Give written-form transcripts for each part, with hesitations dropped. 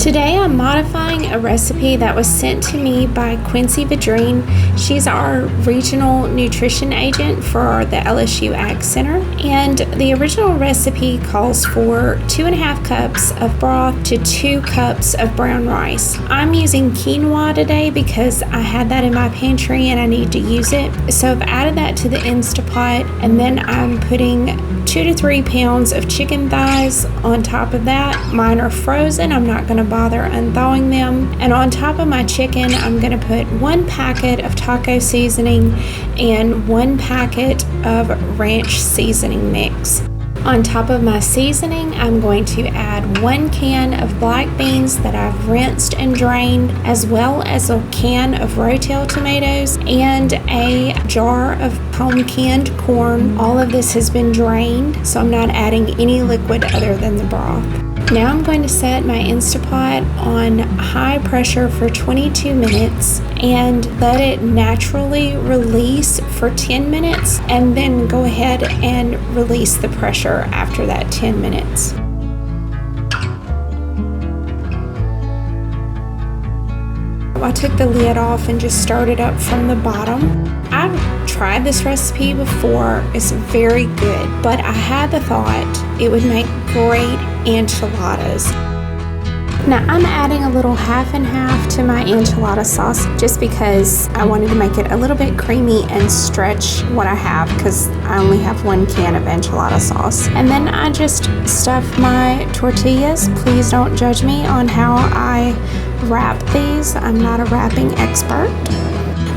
Today I'm modifying a recipe that was sent to me by Quincy Vadrine. She's our regional nutrition agent for the LSU Ag Center. And the original recipe calls for 2.5 cups of broth to 2 cups of brown rice. I'm using quinoa today because I had that in my pantry and I need to use it. So I've added that to the Instapot, and then I'm putting 2 to 3 pounds of chicken thighs on top of that. Mine are frozen. I'm not going to bother unthawing them. And on top of my chicken, I'm going to put 1 packet of taco seasoning and 1 packet of ranch seasoning mix. On top of my seasoning, I'm going to add 1 can of black beans that I've rinsed and drained, as well as a can of rotel tomatoes and a jar of home canned corn. All of this has been drained, so I'm not adding any liquid other than the broth. Now I'm going to set my Instapot on high pressure for 22 minutes and let it naturally release for 10 minutes, and then go ahead and release the pressure after that 10 minutes. I took the lid off and just started up from the bottom. I've tried this recipe before. It's very good, but I had the thought it would make great enchiladas. Now I'm adding a little half and half to my enchilada sauce just because I wanted to make it a little bit creamy and stretch what I have, because I only have 1 can of enchilada sauce. And then I just stuff my tortillas. Please don't judge me on how I wrap these. I'm not a wrapping expert.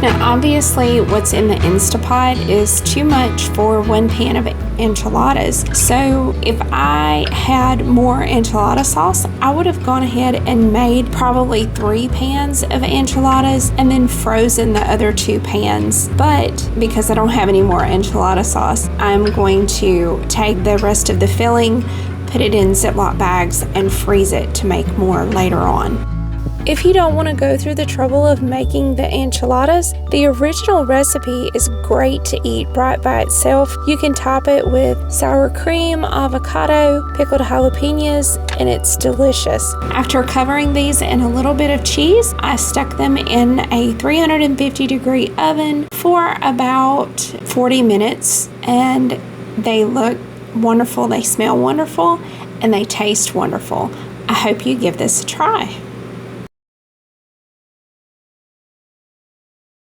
Now obviously what's in the Instapot is too much for 1 pan of enchiladas. So if I had more enchilada sauce, I would have gone ahead and made probably 3 pans of enchiladas and then frozen the other 2 pans. But because I don't have any more enchilada sauce, I'm going to take the rest of the filling, put it in Ziploc bags, and freeze it to make more later on. If you don't want to go through the trouble of making the enchiladas, the original recipe is great to eat right by itself. You can top it with sour cream, avocado, pickled jalapenos, and it's delicious. After covering these in a little bit of cheese, I stuck them in a 350-degree oven for about 40 minutes, and they look wonderful, they smell wonderful, and they taste wonderful. I hope you give this a try.